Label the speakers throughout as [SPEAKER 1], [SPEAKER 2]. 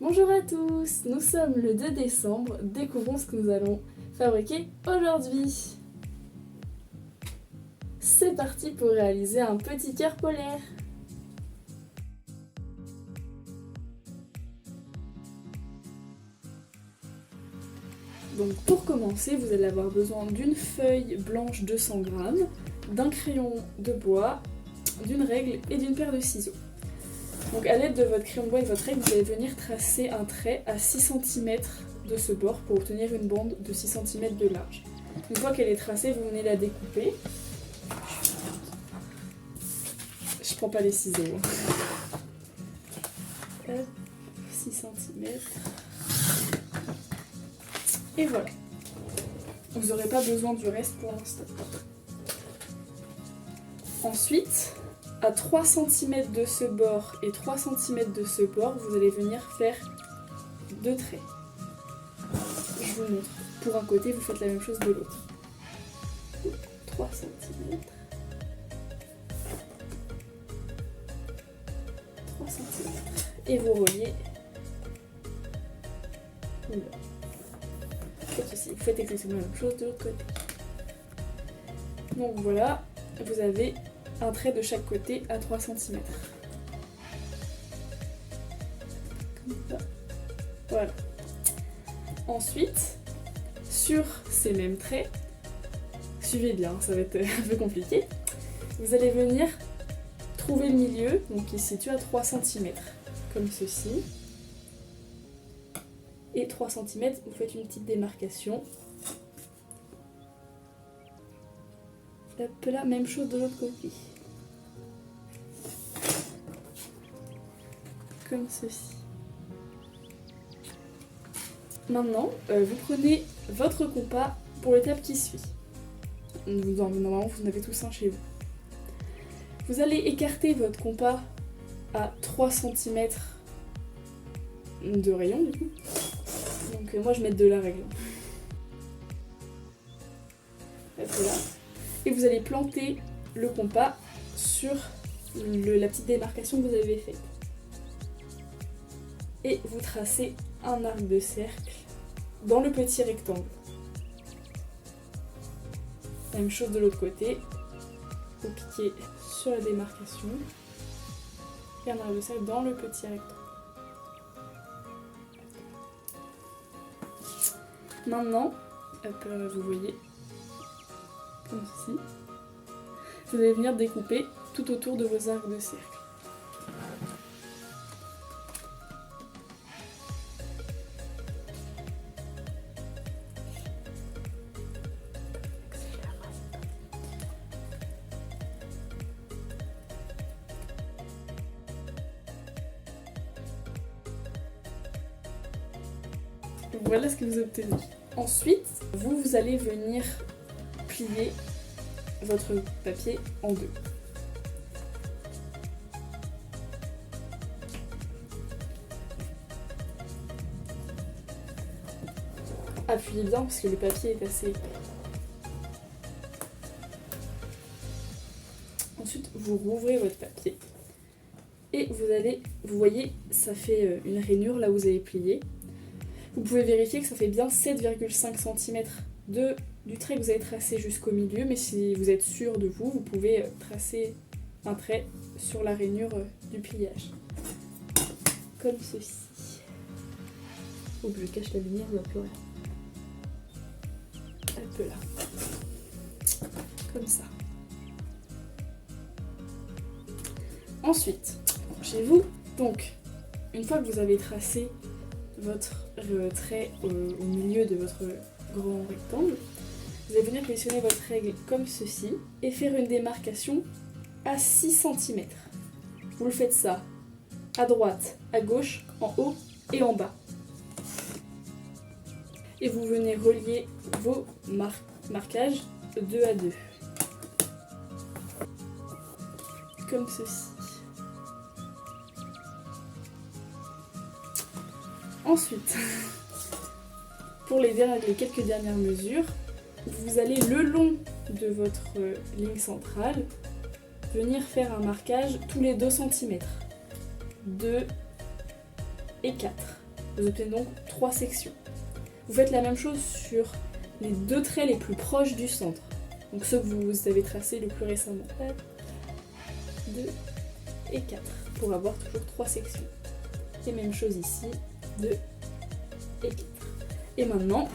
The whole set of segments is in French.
[SPEAKER 1] Bonjour à tous, nous sommes le 2 décembre, découvrons ce que nous allons fabriquer aujourd'hui. C'est parti pour réaliser un petit cœur polaire. Donc pour commencer, vous allez avoir besoin d'une feuille blanche de 100 g, d'un crayon de bois, d'une règle et d'une paire de ciseaux. Donc à l'aide de votre crayon de bois et de votre règle, vous allez venir tracer un trait à 6 cm de ce bord pour obtenir une bande de 6 cm de large. Une fois qu'elle est tracée, vous venez la découper. Je prends pas les ciseaux. Hop, 6 cm. Et voilà. Vous n'aurez pas besoin du reste pour l'instant. Ensuite, à 3 cm de ce bord et 3 cm de ce bord, vous allez venir faire 2 traits. Je vous montre. Pour un côté, vous faites la même chose de l'autre. 3 cm. 3 cm. Et vous reliez. Oula. Faites ceci. Vous faites exactement la même chose de l'autre côté. Donc voilà, vous avez un trait de chaque côté à 3 cm. Comme ça. Voilà. Ensuite, sur ces mêmes traits, suivez bien, ça va être un peu compliqué, vous allez venir trouver le milieu, donc qui se situe à 3 cm, comme ceci. Et 3 cm, vous faites une petite démarcation. Hop là, même chose de l'autre côté. Comme ceci. Maintenant, vous prenez votre compas pour l'étape qui suit. Normalement, vous en avez tous un chez vous. Vous allez écarter votre compas à 3 cm de rayon, du coup. Donc moi, je mets de la règle. Hop là. Et vous allez planter le compas sur la petite démarcation que vous avez faite. Et vous tracez un arc de cercle dans le petit rectangle. Même chose de l'autre côté. Vous piquez sur la démarcation et un arc de cercle dans le petit rectangle. Maintenant, hop, vous voyez, comme ceci, vous allez venir découper tout autour de vos arcs de cercle. Voilà ce que vous obtenez. Ensuite, vous allez venir plier votre papier en deux. Appuyez bien parce que le papier est assez épais. Ensuite, vous rouvrez votre papier et vous voyez, ça fait une rainure là où vous avez plié. Vous pouvez vérifier que ça fait bien 7,5 cm du trait que vous avez tracé jusqu'au milieu, mais si vous êtes sûr de vous, vous pouvez tracer un trait sur la rainure du pliage. Comme ceci. Faut que je cache la lumière, on voit plus rien. Un peu là. Comme ça. Ensuite, chez vous, donc, une fois que vous avez tracé votre trait au milieu de votre grand rectangle, vous allez venir positionner votre règle comme ceci et faire une démarcation à 6 cm. Vous le faites ça à droite, à gauche, en haut et en bas. Et vous venez relier vos marquages 2 à 2. Comme ceci. Ensuite, pour les quelques dernières mesures, vous allez le long de votre ligne centrale venir faire un marquage tous les 2 cm. 2 et 4. Vous obtenez donc 3 sections. Vous faites la même chose sur les 2 traits les plus proches du centre. Donc ceux que vous avez tracés le plus récemment. 2 et 4 pour avoir toujours 3 sections. Et même chose ici, 2 et 4. Et maintenant,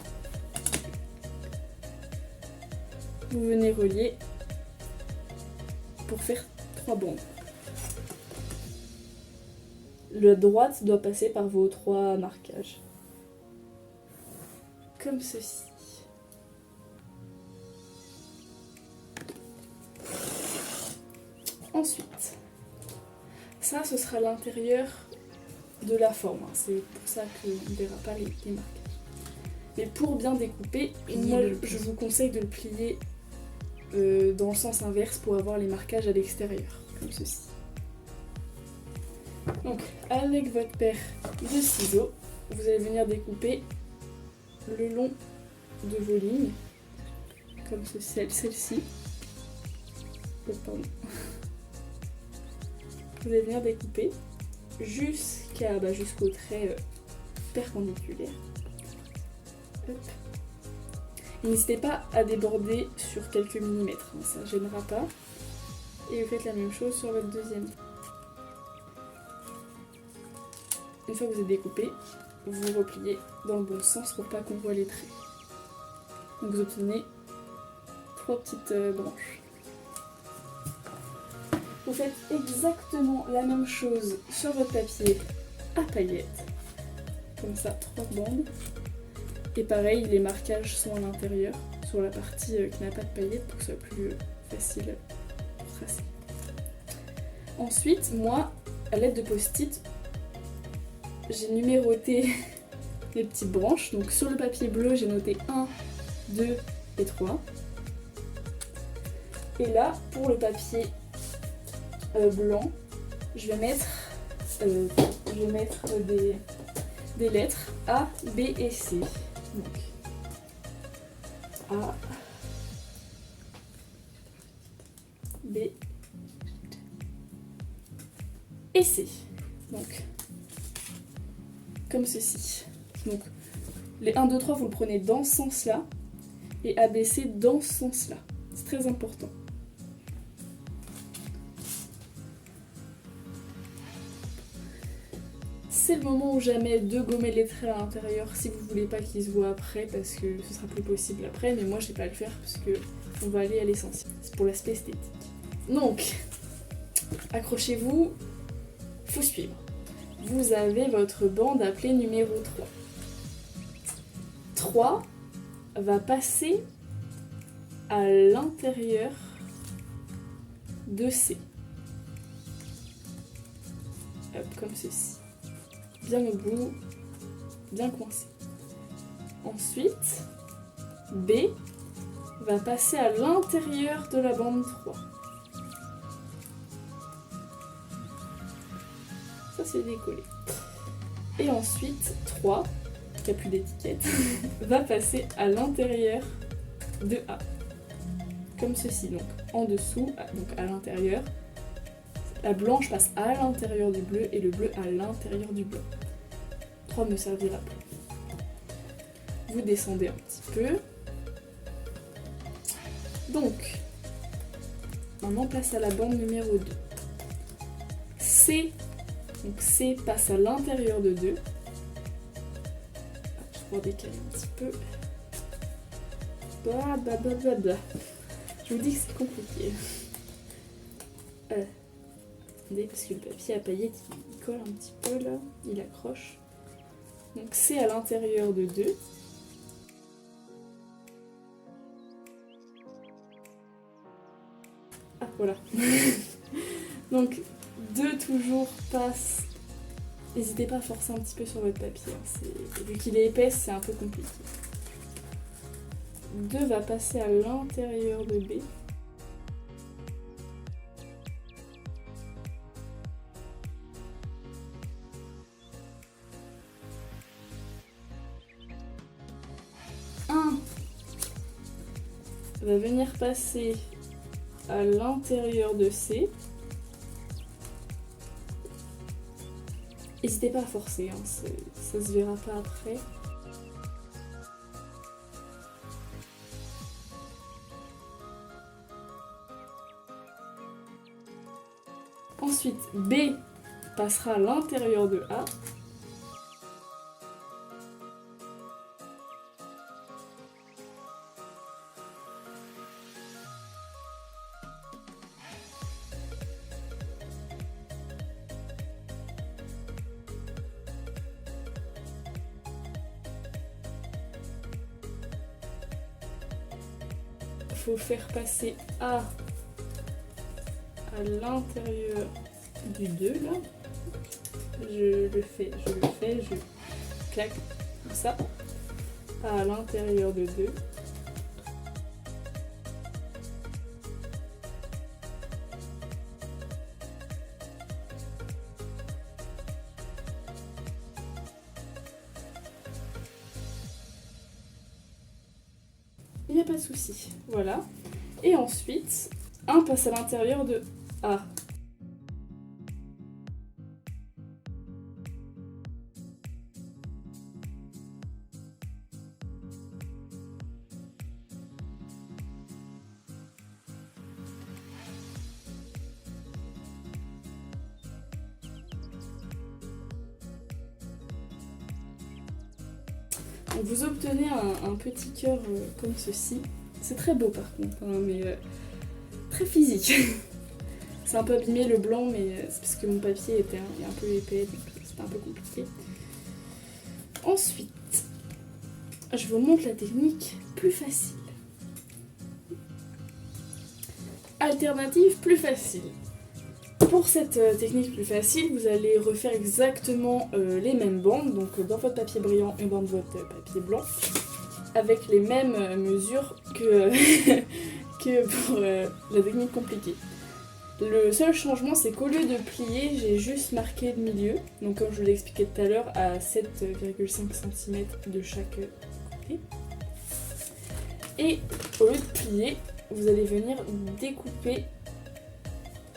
[SPEAKER 1] vous venez relier pour faire 3 bandes. La droite doit passer par vos 3 marquages. Comme ceci. Ensuite, ça ce sera l'intérieur de la forme. C'est pour ça qu'on ne verra pas les marquages. Mais pour bien découper, moi je vous conseille de le plier dans le sens inverse pour avoir les marquages à l'extérieur, comme ceci. Donc avec votre paire de ciseaux, vous allez venir découper le long de vos lignes, comme celle-ci. Pardon. Vous allez venir découper jusqu'au trait perpendiculaire. Hop. N'hésitez pas à déborder sur quelques millimètres, ça ne gênera pas. Et vous faites la même chose sur votre deuxième. Une fois que vous êtes découpé, vous repliez dans le bon sens pour pas qu'on voit les traits. Donc vous obtenez 3 petites branches. Vous faites exactement la même chose sur votre papier à paillettes. Comme ça, 3 bandes. Et pareil, les marquages sont à l'intérieur, sur la partie qui n'a pas de paillettes pour que ce soit plus facile pour tracer. Ensuite, moi, à l'aide de post-it, j'ai numéroté les petites branches. Donc sur le papier bleu, j'ai noté 1, 2 et 3. Et là, pour le papier blanc, je vais mettre des lettres A, B et C. Donc, A, B et C. Donc, comme ceci. Donc, les 1, 2, 3, vous le prenez dans ce sens-là, et A, B, C dans ce sens-là. C'est très important. C'est le moment ou jamais de gommer les traits à l'intérieur si vous voulez pas qu'ils se voient après, parce que ce sera plus possible après, mais moi je vais pas le faire parce que on va aller à l'essentiel. C'est pour l'aspect esthétique. Donc, accrochez-vous, faut suivre. Vous avez votre bande appelée numéro 3. 3 va passer à l'intérieur de C. Hop, comme ceci. Bien au bout, bien coincé. Ensuite, B va passer à l'intérieur de la bande 3. Ça c'est décollé. Et ensuite, 3, qui n'a plus d'étiquette, va passer à l'intérieur de A. Comme ceci, donc en dessous, donc à l'intérieur. La blanche passe à l'intérieur du bleu et le bleu à l'intérieur du blanc. 3 me servira plus. Vous descendez un petit peu. Donc, maintenant place à la bande numéro 2. C, donc C passe à l'intérieur de 2. Je vais décaler un petit peu. Je vous dis que c'est compliqué. Parce que le papier à paillettes il colle un petit peu là, il accroche. Donc c'est à l'intérieur de 2. Ah voilà. Donc 2 toujours passe. N'hésitez pas à forcer un petit peu sur votre papier. Vu qu'il est épais, c'est un peu compliqué. 2 va passer à l'intérieur de B. Va venir passer à l'intérieur de C. Et n'hésitez pas à forcer, hein, ça se verra pas après. Ensuite, B passera à l'intérieur de A. Il faut faire passer A à l'intérieur du 2 là. Je le fais, je claque comme ça. À l'intérieur de 2. Il n'y a pas de souci, voilà. Et ensuite, 1 passe à l'intérieur de A. Donc vous obtenez un petit cœur comme ceci. C'est très beau par contre, hein, mais très physique. C'est un peu abîmé le blanc, mais c'est parce que mon papier était un peu épais, donc c'était un peu compliqué. Ensuite, je vous montre la technique plus facile. Alternative plus facile. Pour cette technique plus facile, vous allez refaire exactement les mêmes bandes, donc dans votre papier brillant et dans votre papier blanc, avec les mêmes mesures que, que pour la technique compliquée. Le seul changement, c'est qu'au lieu de plier, j'ai juste marqué le milieu, donc comme je vous l'ai expliqué tout à l'heure, à 7,5 cm de chaque côté. Et au lieu de plier, vous allez venir découper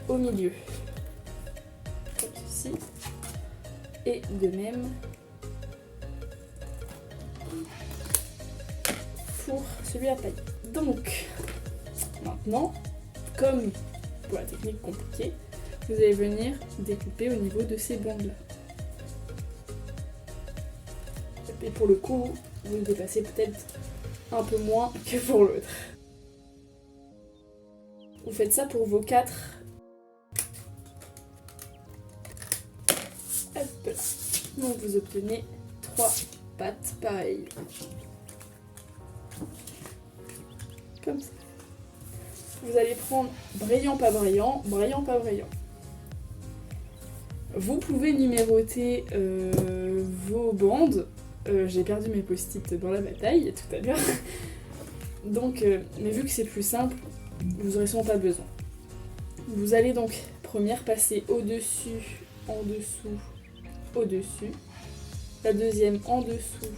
[SPEAKER 1] au milieu, comme ceci, et de même pour celui à paille. Donc, maintenant, comme pour la technique compliquée, vous allez venir découper au niveau de ces bandes-là. Et pour le coup, vous le dépassez peut-être un peu moins que pour l'autre. Vous faites ça pour vos 4. Hop là. Donc vous obtenez 3 pattes pareilles. Comme ça. Vous allez prendre brillant, pas brillant, brillant, pas brillant. Vous pouvez numéroter vos bandes. J'ai perdu mes post-it dans la bataille tout à l'heure. Donc, mais vu que c'est plus simple, vous n'aurez sûrement pas besoin. Vous allez donc première passer au-dessus, en dessous, au-dessus. La deuxième en dessous,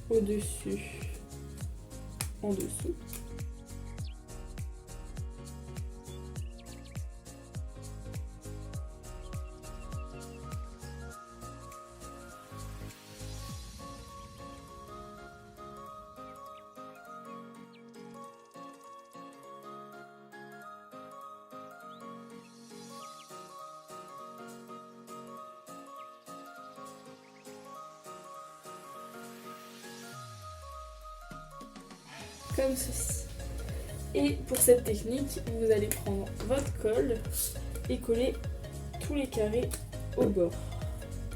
[SPEAKER 1] au-dessus, en dessous. Comme ceci. Et pour cette technique, vous allez prendre votre colle et coller tous les carrés au bord.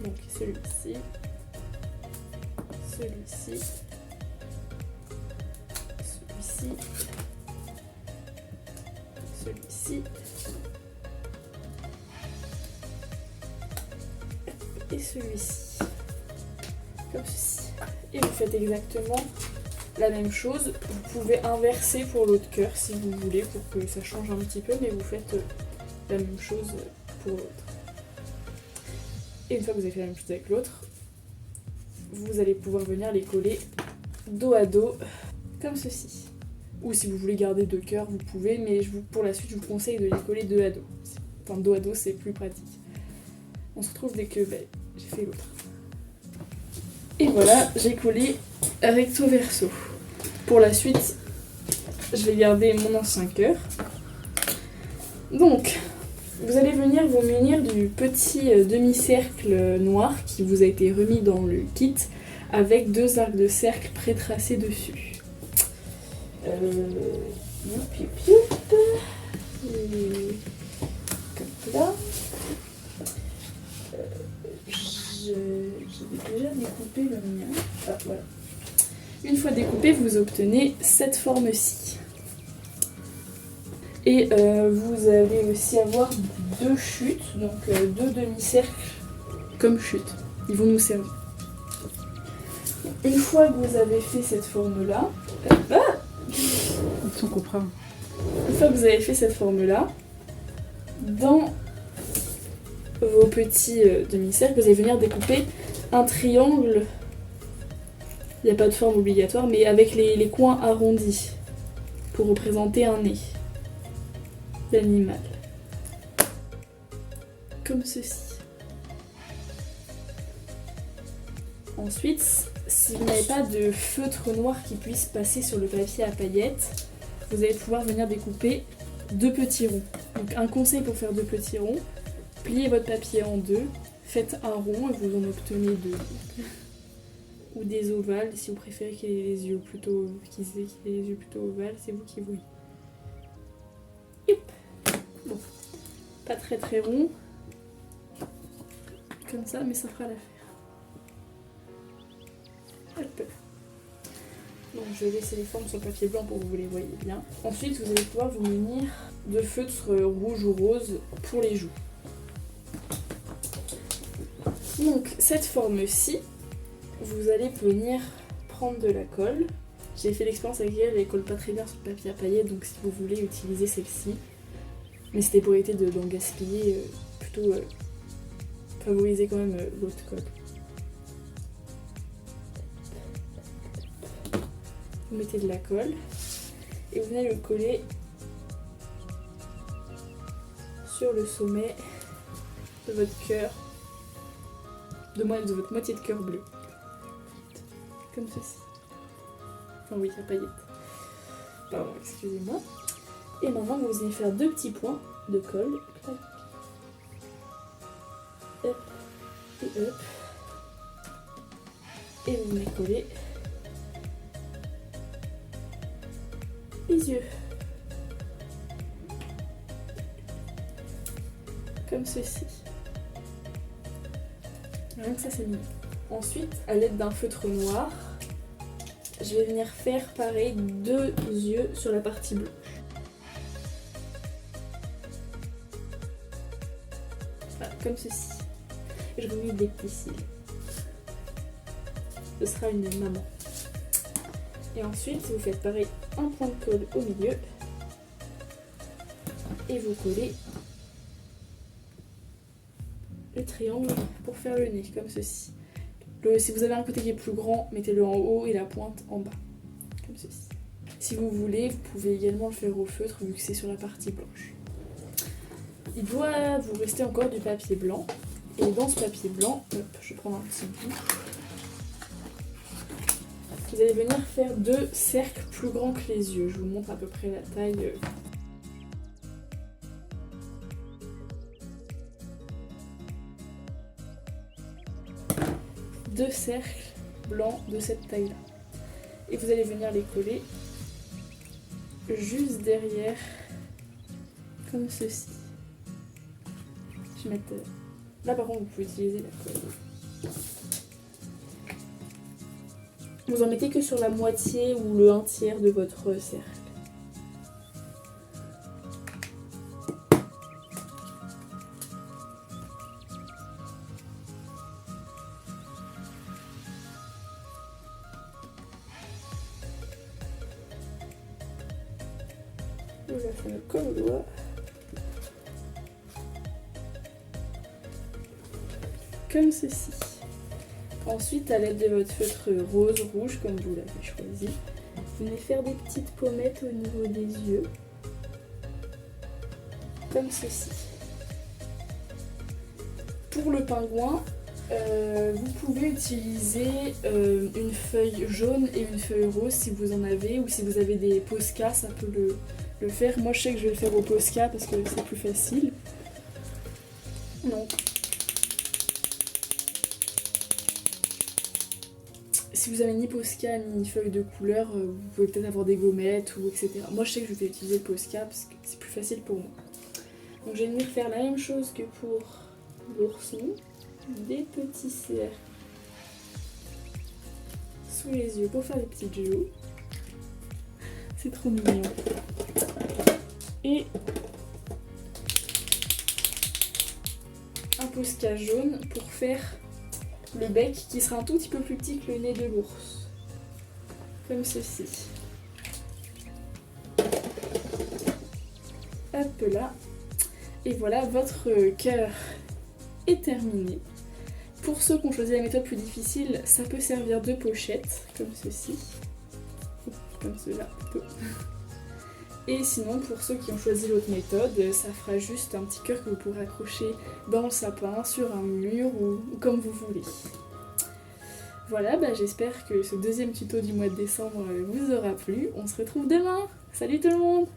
[SPEAKER 1] Donc celui-ci, celui-ci, celui-ci, celui-ci et celui-ci. Comme ceci. Et vous faites exactement la même chose. Vous pouvez inverser pour l'autre cœur si vous voulez, pour que ça change un petit peu, mais vous faites la même chose pour l'autre. Et une fois que vous avez fait la même chose avec l'autre, vous allez pouvoir venir les coller dos à dos, comme ceci. Ou si vous voulez garder 2 cœurs, vous pouvez, mais pour la suite, je vous conseille de les coller dos à dos. Enfin, dos à dos, c'est plus pratique. On se retrouve dès que j'ai fait l'autre. Et voilà, j'ai collé recto verso. Pour la suite, je vais garder mon ancien cœur. Donc, vous allez venir vous munir du petit demi-cercle noir qui vous a été remis dans le kit avec 2 arcs de cercle pré-tracés dessus. Comme là. Je vais déjà découper le mien. Ah, voilà. Une fois découpé, vous obtenez cette forme-ci. Et vous allez aussi avoir 2 chutes, donc 2 demi-cercles comme chutes. Ils vont nous servir. Une fois que vous avez fait cette forme-là,
[SPEAKER 2] On comprend.
[SPEAKER 1] une fois que vous avez fait cette forme-là, dans vos petits demi-cercles, vous allez venir découper un triangle. Il n'y a pas de forme obligatoire, mais avec les coins arrondis pour représenter un nez d'animal. Comme ceci. Ensuite, si vous n'avez pas de feutre noir qui puisse passer sur le papier à paillettes, vous allez pouvoir venir découper 2 petits ronds. Donc un conseil pour faire 2 petits ronds, pliez votre papier en 2, faites un rond et vous en obtenez 2. Ou des ovales, si vous préférez qu'il ait les yeux plutôt ovales, c'est vous qui voyez. Yep. Bon, pas très rond, comme ça, mais ça fera l'affaire. Hop. Donc je vais laisser les formes sur le papier blanc pour que vous les voyez bien. Ensuite, vous allez pouvoir vous munir de feutre rouge ou rose pour les joues. Donc cette forme-ci, vous allez venir prendre de la colle. J'ai fait l'expérience avec elle, elle colle pas très bien sur le papier à paillettes, donc si vous voulez utiliser celle-ci, mais c'était pour éviter d'en gaspiller, plutôt favoriser quand même l'autre colle. Vous mettez de la colle et vous venez le coller sur le sommet de votre cœur, de votre moitié de cœur bleu. Comme ceci. Enfin oui, à paillettes. Pardon, excusez-moi. Et maintenant, vous allez faire 2 petits points de colle. Hop et hop. Et vous venez coller les yeux. Comme ceci. Rien que ça, c'est mignon. Ensuite, à l'aide d'un feutre noir, je vais venir faire pareil 2 yeux sur la partie blanche. Voilà, comme ceci. Je remets des petits cils. Ce sera une maman. Et ensuite, vous faites pareil, un point de colle au milieu. Et vous collez le triangle pour faire le nez, comme ceci. Si vous avez un côté qui est plus grand, mettez-le en haut et la pointe en bas, comme ceci. Si vous voulez, vous pouvez également le faire au feutre vu que c'est sur la partie blanche. Il doit vous rester encore du papier blanc. Et dans ce papier blanc, hop, je vais prendre un petit bout. Vous allez venir faire 2 cercles plus grands que les yeux. Je vous montre à peu près la taille. 2 cercles blancs de cette taille-là. Et vous allez venir les coller juste derrière, comme ceci. Je vais mettre... Là par contre vous pouvez utiliser la colle. Vous en mettez que sur la moitié ou le 1/3 de votre cercle. Je vais faire comme au doigt. Comme ceci. Ensuite, à l'aide de votre feutre rose, rouge, comme vous l'avez choisi, vous venez faire des petites pommettes au niveau des yeux. Comme ceci. Pour le pingouin, vous pouvez utiliser une feuille jaune et une feuille rose si vous en avez, ou si vous avez des Posca, ça peut le faire. Moi je sais que je vais le faire au Posca parce que c'est plus facile. Donc, si vous avez ni Posca ni feuille de couleur, vous pouvez peut-être avoir des gommettes ou etc. Moi je sais que je vais utiliser le Posca parce que c'est plus facile pour moi. Donc je vais venir faire la même chose que pour l'ourson. Des petits cercles sous les yeux pour faire des petites joues. C'est trop mignon. Et un Posca jaune pour faire le bec qui sera un tout petit peu plus petit que le nez de l'ours. Comme ceci. Hop là. Et voilà, votre cœur est terminé. Pour ceux qui ont choisi la méthode plus difficile, ça peut servir de pochette, comme ceci. Comme cela plutôt. Et sinon, pour ceux qui ont choisi l'autre méthode, ça fera juste un petit cœur que vous pourrez accrocher dans le sapin, sur un mur ou comme vous voulez. Voilà, j'espère que ce deuxième tuto du mois de décembre vous aura plu. On se retrouve demain. Salut tout le monde!